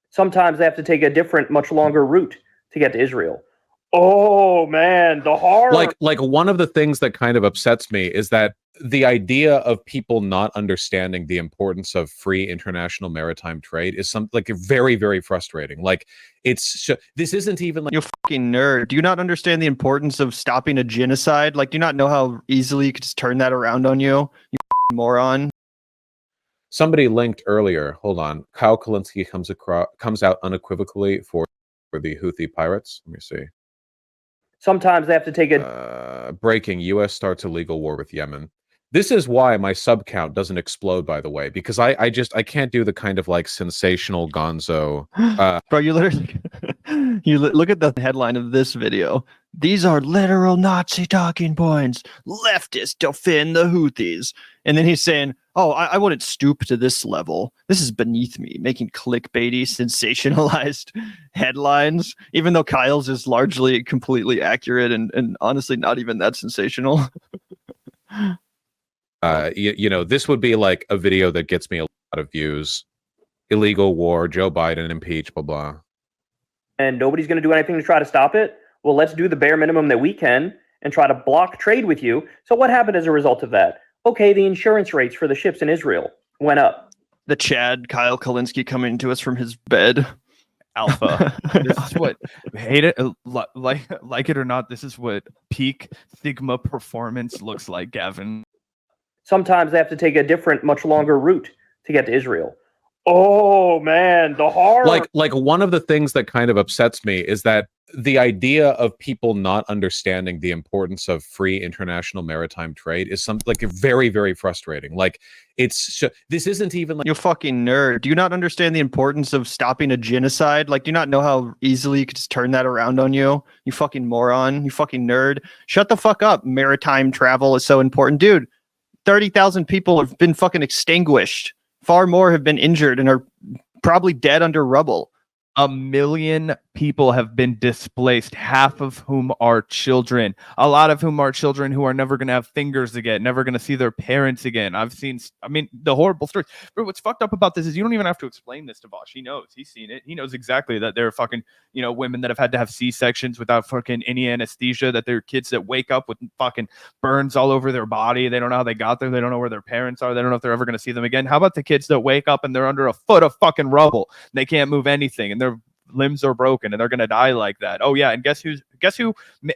Sometimes they have to take a different, much longer route to get to Israel. Oh man, the horror. Like one of the things that kind of upsets me is that the idea of people not understanding the importance of free international maritime trade is very, very frustrating. Like this isn't even like You fucking nerd. Do you not understand the importance of stopping a genocide? Like, do you not know how easily you could just turn that around on you? You moron. somebody linked earlier. Hold on, Kyle Kulinski comes out unequivocally for the Houthi pirates. Let me see. Sometimes they have to take a breaking: U.S. starts a legal war with Yemen. This is why my sub count doesn't explode, by the way, because I can't do the kind of like sensational gonzo. Bro, you literally look at the headline of this video. These are literal Nazi talking points. Leftists defend the Houthis. And then he's saying, oh, I wouldn't stoop to this level. This is beneath me, making clickbaity, sensationalized headlines, even though Kyle's is largely completely accurate and honestly not even that sensational. This would be like a video that gets me a lot of views. Illegal war, Joe Biden impeached, blah, blah. And nobody's going to do anything to try to stop it. Well, let's do the bare minimum that we can and try to block trade with you. So what happened as a result of that? Okay, the insurance rates for the ships in Israel went up. The Chad Kyle Kulinski coming to us from his bed. Alpha. This is what, hate it, like it or not, this is what peak Sigma performance looks like, Gavin. Sometimes they have to take a different, much longer route to get to Israel. Oh man, the horror. Like one of the things that kind of upsets me is that the idea of people not understanding the importance of free international maritime trade is very, very frustrating. Like this isn't even like you fucking nerd. Do you not understand the importance of stopping a genocide? Like, do you not know how easily you could just turn that around on you? You fucking moron. You fucking nerd. Shut the fuck up. Maritime travel is so important, dude. 30,000 people have been fucking extinguished. Far more have been injured and are probably dead under rubble. 1 million people have been displaced, half of whom are children, a lot of whom are children who are never going to have fingers again, never going to see their parents again. The horrible stories. But what's fucked up about this is you don't even have to explain this to Vaush. He knows. He's seen it. He knows exactly that there are fucking, women that have had to have C-sections without fucking any anesthesia, that there are kids that wake up with fucking burns all over their body. They don't know how they got there. They don't know where their parents are. They don't know if they're ever going to see them again. How about the kids that wake up and they're under a foot of fucking rubble? They can't move anything and their limbs are broken and they're going to die like that. Oh yeah. And guess who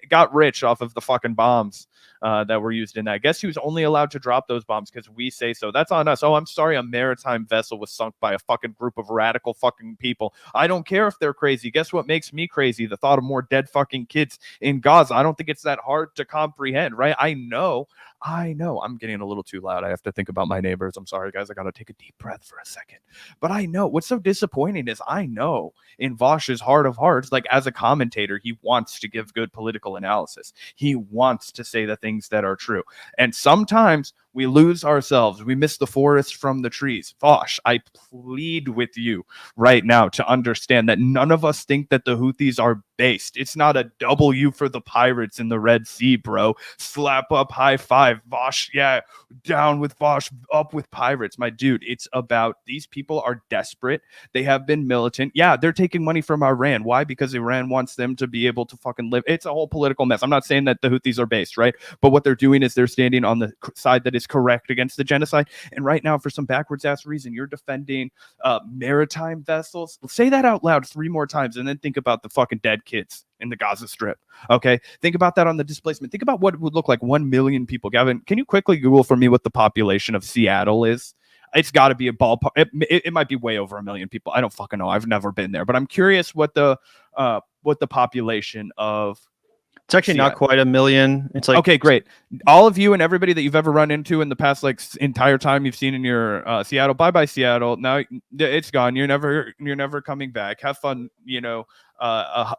got rich off of the fucking bombs that were used in that? Guess who's only allowed to drop those bombs because we say so? That's on us. Oh, I'm sorry, a maritime vessel was sunk by a fucking group of radical fucking people. I don't care if they're crazy. Guess what makes me crazy? The thought of more dead fucking kids in Gaza. I don't think it's that hard to comprehend, right? I know. I'm getting a little too loud. I have to think about my neighbors. I'm sorry, guys. I got to take a deep breath for a second. But I know what's so disappointing is I know in Vaush's heart of hearts, like as a commentator, he wants to give good political analysis. He wants to say the things that are true. And sometimes we lose ourselves. We miss the forest from the trees. Vaush, I plead with you right now to understand that none of us think that the Houthis are based. It's not a W for the pirates in the Red Sea, bro. Slap up, high five. Vaush, yeah, down with Vaush, up with pirates. My dude, it's about these people are desperate. They have been militant. Yeah, they're taking money from Iran. Why? Because Iran wants them to be able to fucking live. It's a whole political mess. I'm not saying that the Houthis are based, right? But what they're doing is they're standing on the side that is correct against the genocide. And right now, for some backwards ass reason, you're defending maritime vessels. Say that out loud 3 more times and then think about the fucking dead kids in the Gaza Strip. Okay, think about that on the displacement. Think about what it would look like 1 million people. Gavin, can you quickly Google for me what the population of Seattle is? It's got to be a ballpark. It might be way over 1 million people. I don't fucking know. I've never been there, but I'm curious what the population of. It's actually not quite 1 million. It's like, okay, great. All of you and everybody that you've ever run into in the past entire time you've seen in your Seattle. Bye Seattle. Now it's gone. You're never coming back. Have fun.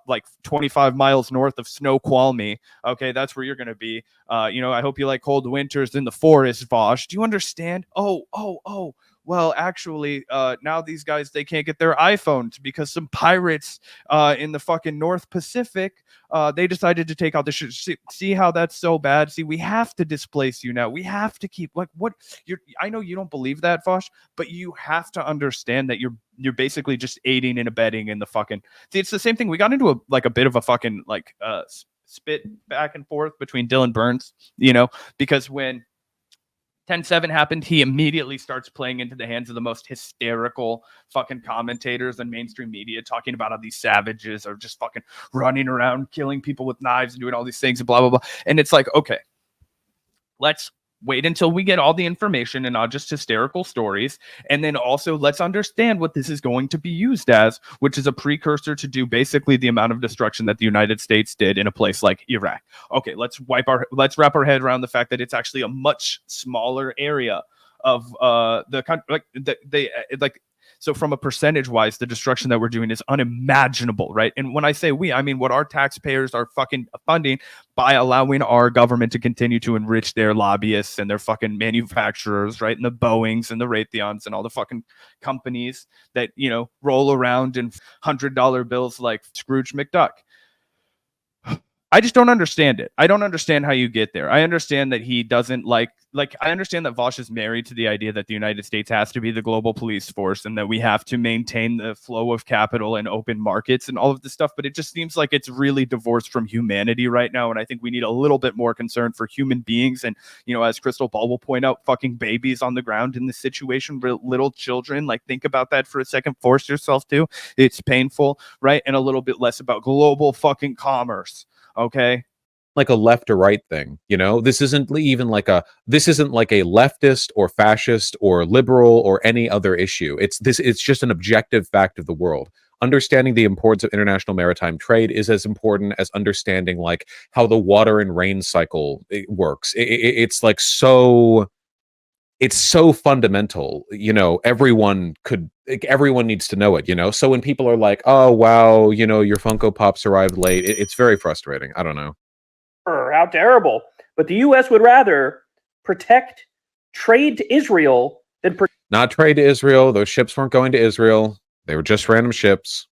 Like 25 miles north of Snoqualmie. Okay, that's where you're gonna be. I hope you like cold winters in the forest, Vaush. Do you understand? Oh. well, actually, now these guys, they can't get their iPhones because some pirates in the fucking North Pacific, they decided to take out the ship. See how that's so bad? See, we have to displace you now. We have to keep, like, what you're, I know you don't believe that, Vaush, but you have to understand that you're basically just aiding and abetting in the fucking, see, it's the same thing. We got into a bit of a fucking like spit back and forth between Dylan Burns, because when 10-7 happened, he immediately starts playing into the hands of the most hysterical fucking commentators and mainstream media, talking about how these savages are just fucking running around killing people with knives and doing all these things and blah blah blah. And it's like, okay, let's wait until we get all the information and not just hysterical stories. And then also let's understand what this is going to be used as, which is a precursor to do basically the amount of destruction that the United States did in a place like Iraq. Okay, let's wrap our head around the fact that it's actually a much smaller area of the country. So from a percentage wise, the destruction that we're doing is unimaginable, right? And when I say we, I mean what our taxpayers are fucking funding by allowing our government to continue to enrich their lobbyists and their fucking manufacturers, right? And the Boeings and the Raytheons and all the fucking companies that, roll around in $100 bills like Scrooge McDuck. I just don't understand it. I don't understand how you get there. I understand that he doesn't I understand that Vaush is married to the idea that the United States has to be the global police force and that we have to maintain the flow of capital and open markets and all of this stuff. But it just seems like it's really divorced from humanity right now. And I think we need a little bit more concern for human beings. And, as Crystal Ball will point out, fucking babies on the ground in this situation, little children, like think about that for a second, force yourself to. It's painful, right? And a little bit less about global fucking commerce. Okay, like a left or right thing, this isn't even like a leftist or fascist or liberal or any other issue. It's just an objective fact of the world. Understanding the importance of international maritime trade is as important as understanding like how the water and rain cycle works. It's like so fundamental, everyone needs to know it, so when people are like, oh wow, your Funko Pops arrived late, it's very frustrating. I don't know. How terrible. But the U.S. would rather protect trade to Israel than not trade to Israel. Those ships weren't going to Israel. They were just random ships.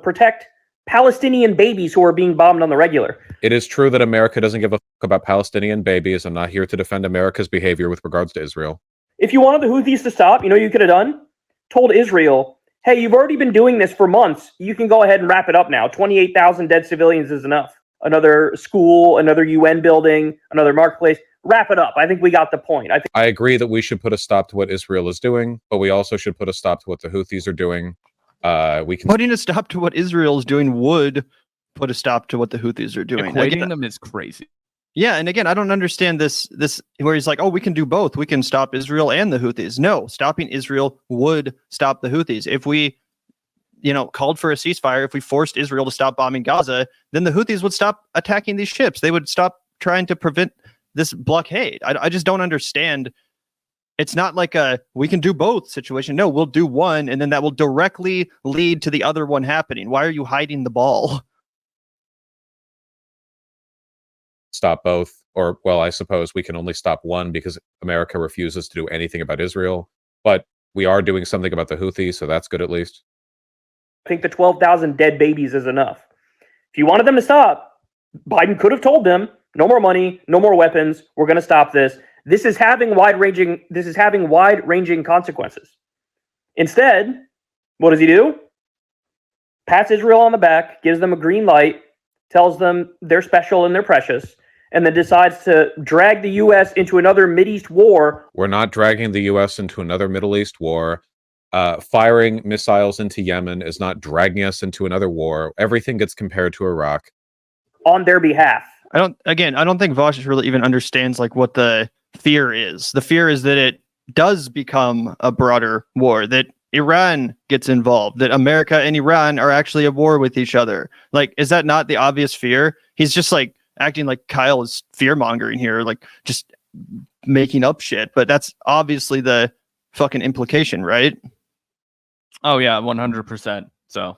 Protect Palestinian babies who are being bombed on the regular. It is true that America doesn't give a fuck about Palestinian babies. I'm not here to defend America's behavior with regards to Israel. If you wanted the Houthis to stop, you could have done? Told Israel, hey, you've already been doing this for months. You can go ahead and wrap it up now. 28,000 dead civilians is enough. Another school, another UN building, another marketplace. Wrap it up. I think we got the point. I agree that we should put a stop to what Israel is doing, but we also should put a stop to what the Houthis are doing. Putting a stop to what Israel is doing would put a stop to what the Houthis are doing. Equating them is crazy. Yeah, and again, I don't understand this where he's like, oh, we can do both. We can stop Israel and the Houthis. No, stopping Israel would stop the Houthis. If we, called for a ceasefire, if we forced Israel to stop bombing Gaza, then the Houthis would stop attacking these ships. They would stop trying to prevent this blockade. I just don't understand. It's not like a we can do both situation. No, we'll do one, and then that will directly lead to the other one happening. Why are you hiding the ball? Stop both, or well, I suppose we can only stop one because America refuses to do anything about Israel, but we are doing something about the Houthis, so that's good at least. I think the 12,000 dead babies is enough. If you wanted them to stop, Biden could have told them, no more money, no more weapons, we're going to stop this. This is having wide-ranging consequences. Instead, what does he do? Pats Israel on the back, gives them a green light, tells them they're special and they're precious, and then decides to drag the U.S. into another Mideast war. We're not dragging the U.S. into another Middle East war. Firing missiles into Yemen is not dragging us into another war. Everything gets compared to Iraq. On their behalf. I don't think Vaush really even understands like what the fear is. The fear is that it does become a broader war, that Iran gets involved, that America and Iran are actually at war with each other. Like, is that not the obvious fear? He's just like acting like Kyle is fear mongering here, like just making up shit. But that's obviously the fucking implication, right? Oh yeah, 100%. So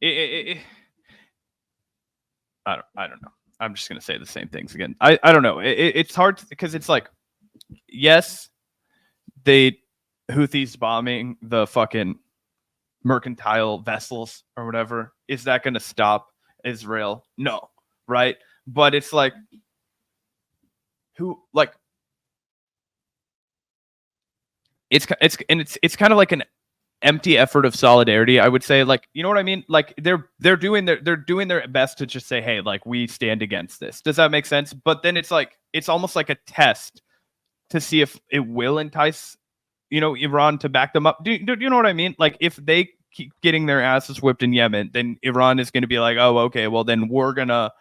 I don't know. I'm just gonna say the same things again. I don't know. It's hard because it's like, yes, they Houthis bombing the fucking mercantile vessels or whatever, is that going to stop Israel? No, right? But it's like, who, like, it's kind of like an empty effort of solidarity, I would say. Like, you know what I mean? Like, they're doing their best to just say, hey, like, we stand against this. Does that make sense? But then it's like, it's almost like a test to see if it will entice, Iran to back them up. Do you know what I mean? Like, if they keep getting their asses whipped in Yemen, then Iran is going to be like, oh, okay, well, then we're gonna,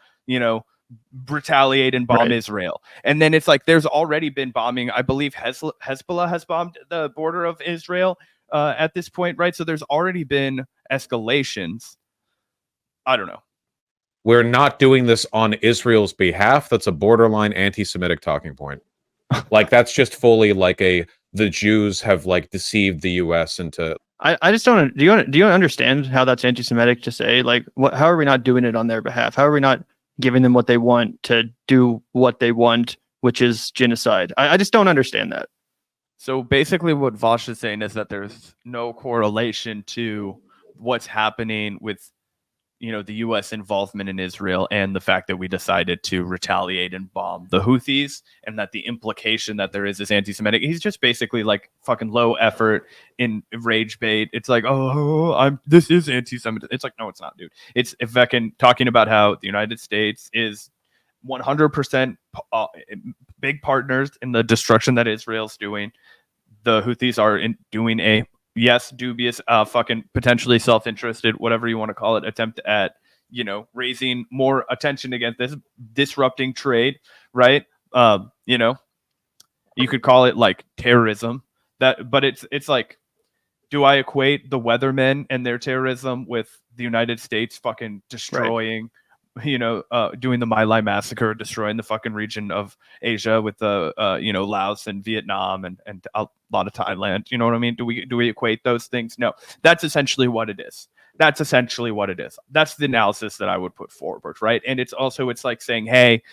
retaliate and bomb Right. Israel. And then it's like, there's already been bombing. I believe Hezbollah has bombed the border of Israel at this point, right? So there's already been escalations. I don't know. We're not doing this on Israel's behalf. That's a borderline anti-Semitic talking point. Like, that's just fully like the Jews have like deceived the U.S. into. I just don't. Do you understand how that's anti-Semitic to say? Like, how are we not doing it on their behalf? How are we not giving them what they want to do what they want, which is genocide? I just don't understand that. So basically what Vaush is saying is that there's no correlation to what's happening with, the U.S. involvement in Israel and the fact that we decided to retaliate and bomb the Houthis, and that the implication that there is anti-Semitic. He's just basically like fucking low effort in rage bait. It's like, this is anti-Semitic. It's like, no, it's not, dude. It's fucking talking about how the United States is 100% big partners in the destruction that Israel's doing. The Houthis are doing a dubious, fucking potentially self-interested, whatever you want to call it, attempt at, raising more attention against this, disrupting trade, right? You could call it like terrorism. But it's like, do I equate the weathermen and their terrorism with the United States fucking destroying, doing the My Lai massacre, destroying the fucking region of Asia with the, Laos and Vietnam and a lot of Thailand. You know what I mean? Do we equate those things? No, that's essentially what it is. That's the analysis that I would put forward, right? And it's like saying, hey,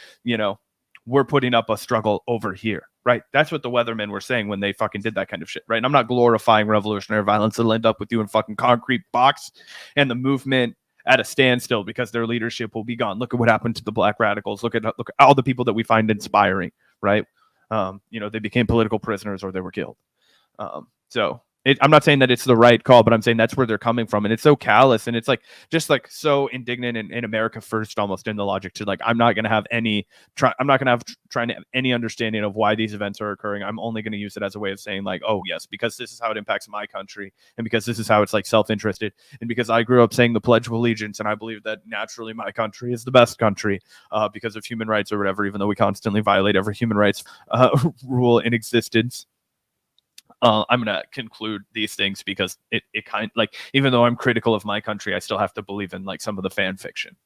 we're putting up a struggle over here, right? That's what the weathermen were saying when they fucking did that kind of shit, right? And I'm not glorifying revolutionary violence. It'll end up with you in fucking concrete box and the movement at a standstill because their leadership will be gone. Look at what happened to the black radicals. Look at all the people that we find inspiring, right? They became political prisoners or they were killed. I'm not saying that it's the right call, but I'm saying that's where they're coming from. And it's so callous and it's like, just like so indignant in America first, almost in the logic to like, I'm not going to have trying to have any understanding of why these events are occurring. I'm only going to use it as a way of saying like, oh yes, because this is how it impacts my country. And because this is how it's like self-interested. And because I grew up saying the Pledge of Allegiance. And I believe that naturally my country is the best country because of human rights or whatever, even though we constantly violate every human rights rule in existence. I'm going to conclude these things because it kind of like, even though I'm critical of my country, I still have to believe in like some of the fan fiction.